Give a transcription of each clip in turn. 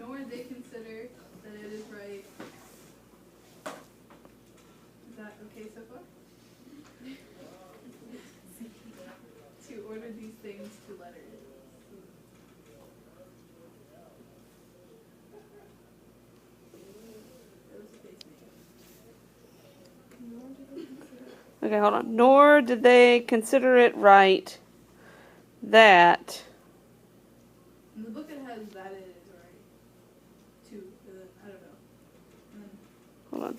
nor they consider that it is right. Is that okay so far? To order these things to letters. Okay, hold on. Nor did they consider it right that. In the book it has that it is right. Too, but then, I don't know. And then, Hold on.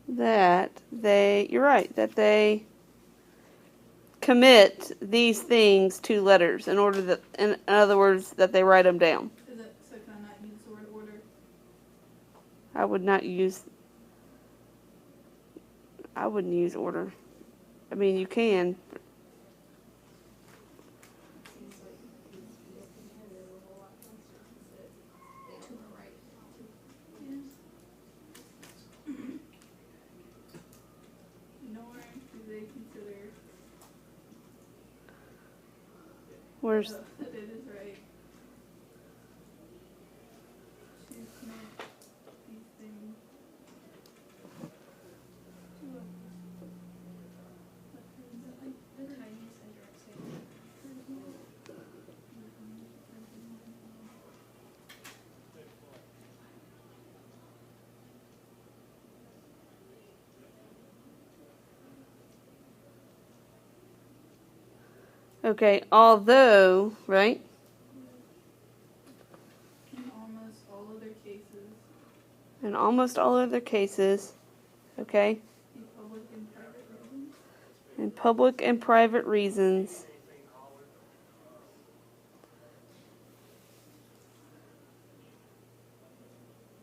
That they, you're right, that they commit these things to letters in order that, in other words, that they write them down. Is it, so can I not use the word order? I wouldn't use order. I mean, you can. Nor do they consider Where's that it is right to commit these things to okay, although, right? in almost all other cases, In almost all other cases, okay? in public and private reasons, In public and private reasons.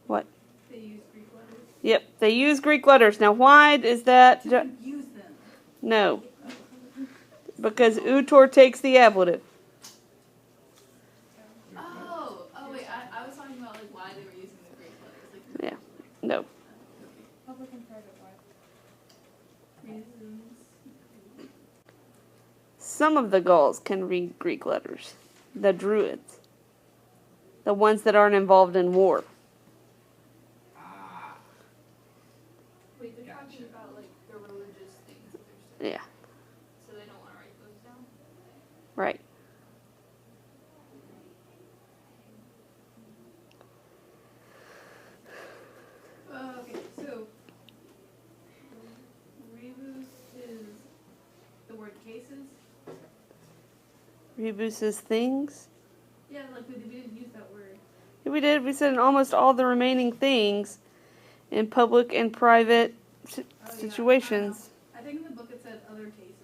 What? they use Greek letters. Yep, they use Greek letters. Now, why is that? To use them. No. Because utor takes the ablative. Oh, wait, I was talking about like why they were using the Greek letters. Like, Yeah, no. public and private reasons. Some of the Gauls can read Greek letters. The Druids. The ones that aren't involved in war. Wait, they're talking about like the religious things that they're studying. Yeah, So they don't want to write those down? right. Okay, so rebus is the word cases. Rebus is things. Yeah, like we didn't use that word. Yeah, we did. We said in almost all the remaining things in public and private situations. I think in the book it said other cases.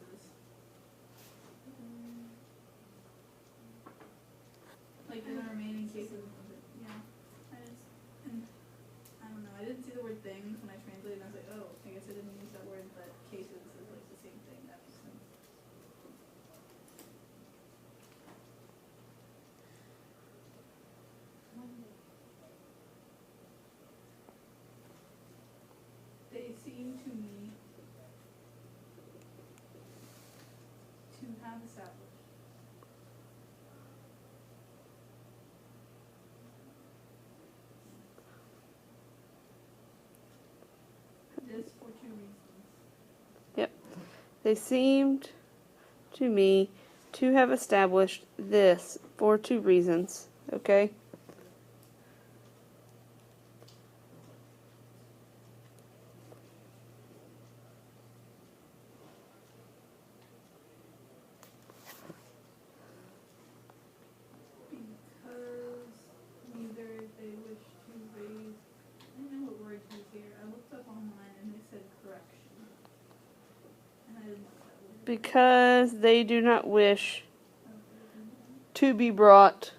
Like in the remaining cases. Yeah. I don't know. I didn't see the word things when I translated and I was like, oh, I guess I didn't use that word, but cases is like the same thing. That makes sense. They seem to me to have established this for two reasons. Yep. They seemed to me to have established this for two reasons. Okay? Because neither they wish to raise, I don't know what word to use here. I looked up online and they said correction. And I didn't like that word. Because they do not wish to be brought.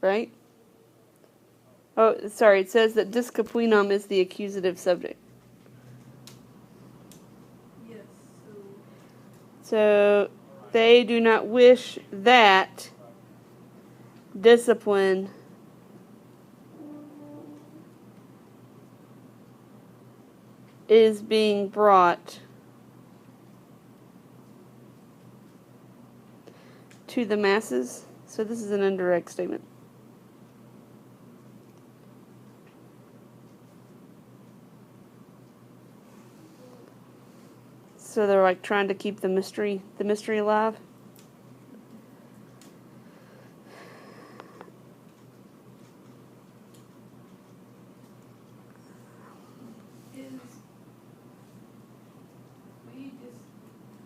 Right? Oh, sorry. It says that disciplinum is the accusative subject. Yes, So they do not wish that discipline is being brought to the masses. So this is an indirect statement. So they're like trying to keep the mystery alive. We just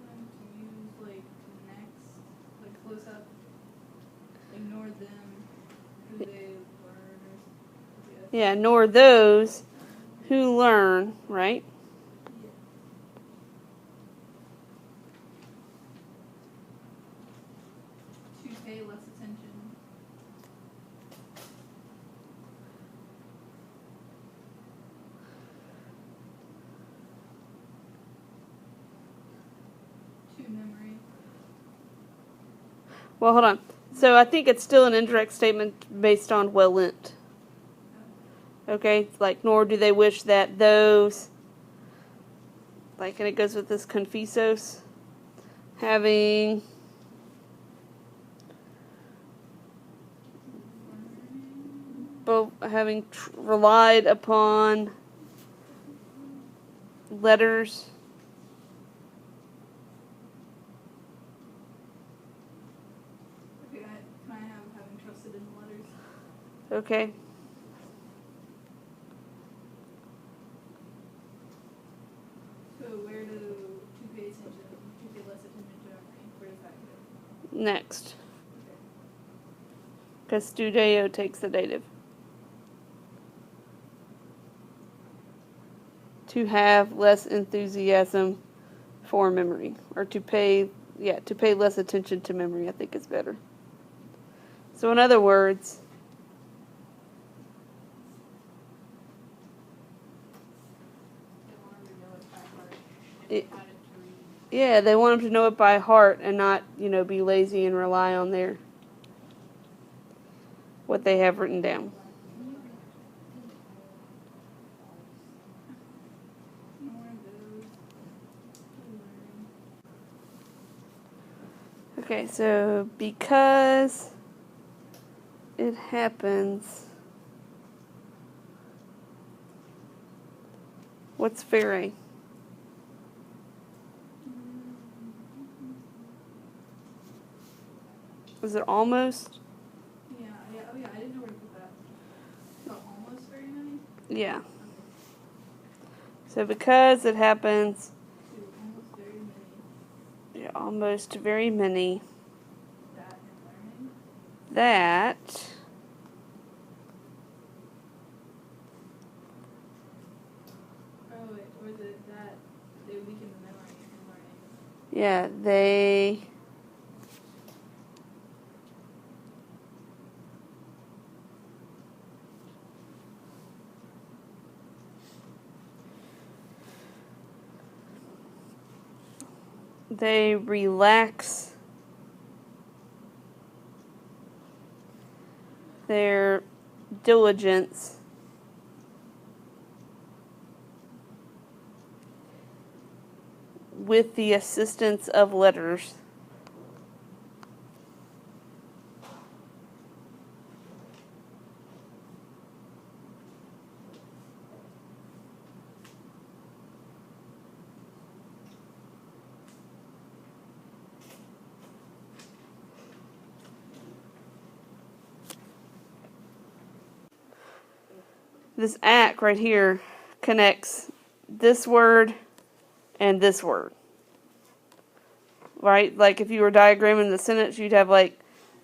going to use like next, like close up, ignore them, who they learn, or Yeah, nor those who learn, right? to pay less attention. To memory. Well, hold on. So I think it's still an indirect statement based on well lent. Okay, it's like, nor do they wish that those, like, and it goes with this confessos, having relied upon letters. Okay, can I have having trusted in the letters? Okay. So where to pay attention, to pay less attention to memory, where does that go? Next. Okay. Because studeo takes the dative. To have less enthusiasm for memory. Or to pay less attention to memory, I think is better. So in other words, yeah, they want them to know it by heart and not, be lazy and rely on what they have written down. Okay, so because it happens, what's fere? Is it almost? Yeah, oh yeah, I didn't know where to put that. So almost very many? Yeah. So because it happens To almost very many. Yeah, almost very many. That in learning. That Oh wait, or is it that they weaken the memory in learning? yeah, they relax their diligence with the assistance of letters. This act right here connects this word and this word. Right? Like if you were diagramming the sentence, you'd have like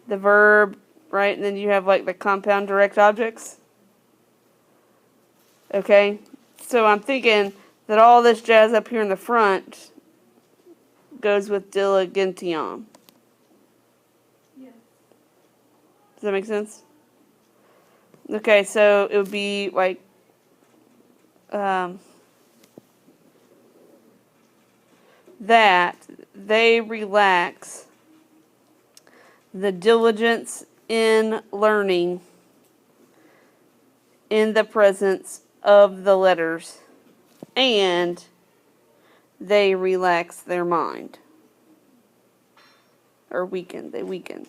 the verb, right? And then you have like the compound direct objects. Okay? So I'm thinking that all this jazz up here in the front goes with diligentiam. Yeah. Does that make sense? Okay, so it would be like that they relax the diligence in learning in the presence of the letters. and they relax their mind. Or weaken. They weaken.